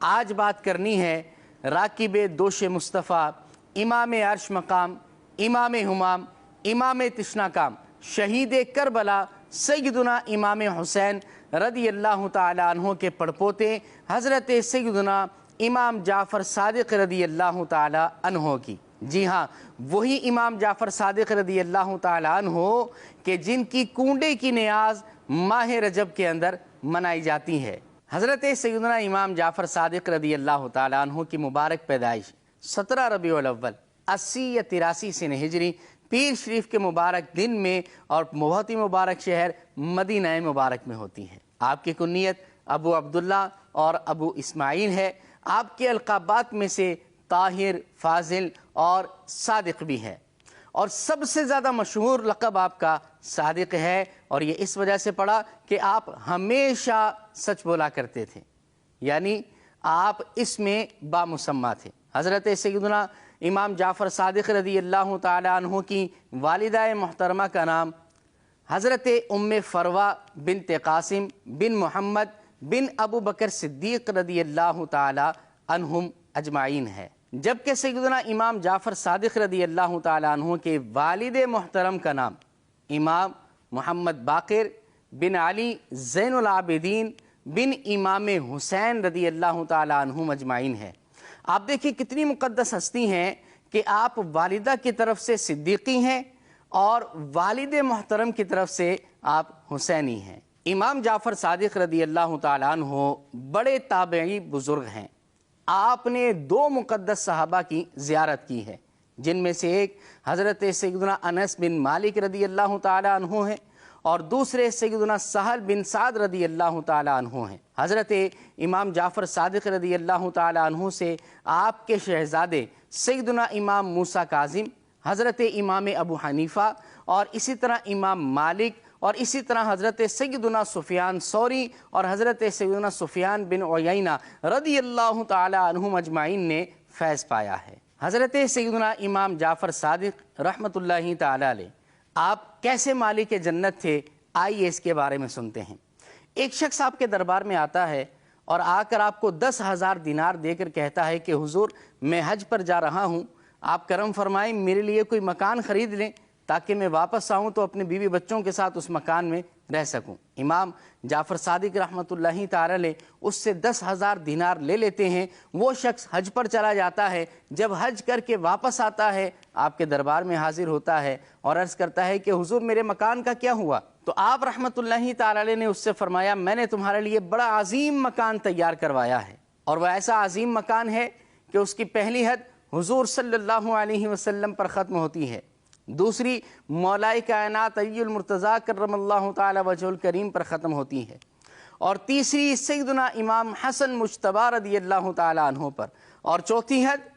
آج بات کرنی ہے راکب دوش مصطفیٰ، امام عرش مقام، امام ہمام، امام تشنا کام، شہید کربلا سیدنا امام حسین رضی اللہ تعالی عنہ کے پڑپوتے حضرت سیدنا امام جعفر صادق رضی اللہ تعالی عنہ کی۔ جی ہاں، وہی امام جعفر صادق رضی اللہ تعالی عنہ کہ جن کی کنڈے کی نیاز ماہ رجب کے اندر منائی جاتی ہے۔ حضرت سیدنا امام جعفر صادق رضی اللہ تعالی عنہ کی مبارک پیدائش 17 ربیع الاول 80 یا 83 سن ہجری پیر شریف کے مبارک دن میں اور بہت ہی مبارک شہر مدینہ مبارک میں ہوتی ہے۔ آپ کی کنیت ابو عبداللہ اور ابو اسماعیل ہے۔ آپ کے القابات میں سے طاہر، فاضل اور صادق بھی ہے، اور سب سے زیادہ مشہور لقب آپ کا صادق ہے، اور یہ اس وجہ سے پڑا کہ آپ ہمیشہ سچ بولا کرتے تھے، یعنی آپ اس میں بامسمہ تھے۔ حضرت سیدنا امام جعفر صادق رضی اللہ تعالی عنہ کی والدہ محترمہ کا نام حضرت ام فروہ بنت قاسم بن محمد بن ابو بکر صدیق رضی اللہ تعالی عنہم اجمعین ہے، جبکہ سیدنا امام جعفر صادق رضی اللہ تعالی عنہ کے والد محترم کا نام امام محمد باقر بن علی زین العابدین بن امام حسین رضی اللہ تعالی عنہم اجمعین ہے۔ آپ دیکھیں کتنی مقدس ہستی ہیں کہ آپ والدہ کی طرف سے صدیقی ہیں اور والد محترم کی طرف سے آپ حسینی ہیں۔ امام جعفر صادق رضی اللہ تعالیٰ عنہ بڑے تابعی بزرگ ہیں۔ آپ نے 2 مقدس صحابہ کی زیارت کی ہے، جن میں سے ایک حضرت سیدنا انس بن مالک رضی اللہ تعالیٰ عنہ ہیں اور دوسرے سیدنا سہل بن سعد رضی اللہ تعالیٰ عنہ ہیں۔ حضرت امام جعفر صادق رضی اللہ تعالیٰ عنہ سے آپ کے شہزادے سیدنا امام موسیٰ کاظم، حضرت امام ابو حنیفہ اور اسی طرح امام مالک اور اسی طرح حضرت سیدنا سفیان ثوری اور حضرت سیدنا سفیان بن عیینہ رضی اللہ تعالیٰ عنہم اجمعین نے فیض پایا ہے۔ حضرت سیدنا امام جعفر صادق رحمۃ اللہ تعالیٰ علیہ آپ کیسے مالک جنت تھے، آئیے اس کے بارے میں سنتے ہیں۔ ایک شخص آپ کے دربار میں آتا ہے اور آ کر آپ کو 10,000 دینار دے کر کہتا ہے کہ حضور میں حج پر جا رہا ہوں، آپ کرم فرمائیں میرے لیے کوئی مکان خرید لیں تاکہ میں واپس آؤں تو اپنے بیوی بچوں کے ساتھ اس مکان میں رہ سکوں۔ امام جعفر صادق رحمۃ اللہ تعالی علیہ اس سے 10,000 دینار لے لیتے ہیں۔ وہ شخص حج پر چلا جاتا ہے، جب حج کر کے واپس آتا ہے آپ کے دربار میں حاضر ہوتا ہے اور عرض کرتا ہے کہ حضور میرے مکان کا کیا ہوا؟ تو آپ رحمۃ اللہ تعالی علیہ نے اس سے فرمایا میں نے تمہارے لیے بڑا عظیم مکان تیار کروایا ہے، اور وہ ایسا عظیم مکان ہے کہ اس کی پہلی حد حضور صلی اللہ علیہ وسلم پر ختم ہوتی ہے، دوسری مولائے کائنات علی المرتضیٰ کرم اللہ تعالی وجہ الکریم پر ختم ہوتی ہے، اور تیسری سیدنا امام حسن مجتبی رضی اللہ تعالی عنہ پر، اور چوتھی حد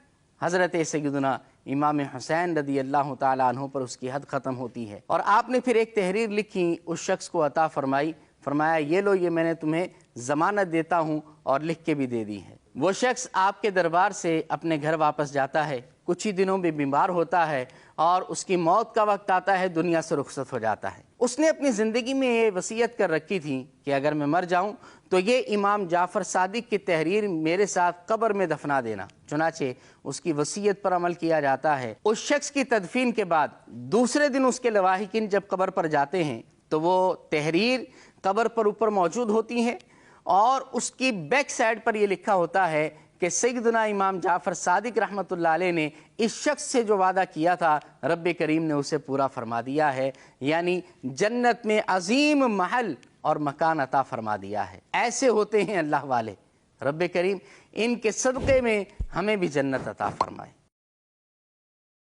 حضرت سیدنا امام حسین رضی اللہ تعالی عنہ پر اس کی حد ختم ہوتی ہے۔ اور آپ نے پھر ایک تحریر لکھی، اس شخص کو عطا فرمائی، فرمایا یہ لو، یہ میں نے تمہیں ضمانت دیتا ہوں، اور لکھ کے بھی دے دی ہے۔ وہ شخص آپ کے دربار سے اپنے گھر واپس جاتا ہے، کچھ ہی دنوں میں بیمار ہوتا ہے اور اس کی موت کا وقت آتا ہے، دنیا سے رخصت ہو جاتا ہے۔ اس نے اپنی زندگی میں یہ وصیت کر رکھی تھی کہ اگر میں مر جاؤں تو یہ امام جعفر صادق کی تحریر میرے ساتھ قبر میں دفنا دینا۔ چنانچہ اس کی وصیت پر عمل کیا جاتا ہے۔ اس شخص کی تدفین کے بعد دوسرے دن اس کے لواحقین جب قبر پر جاتے ہیں تو وہ تحریر قبر پر اوپر موجود ہوتی ہے، اور اس کی بیک سائڈ پر یہ لکھا ہوتا ہے کہ سیدنا امام جعفر صادق رحمۃ اللہ علیہ نے اس شخص سے جو وعدہ کیا تھا رب کریم نے اسے پورا فرما دیا ہے، یعنی جنت میں عظیم محل اور مکان عطا فرما دیا ہے۔ ایسے ہوتے ہیں اللہ والے، رب کریم ان کے صدقے میں ہمیں بھی جنت عطا فرمائے۔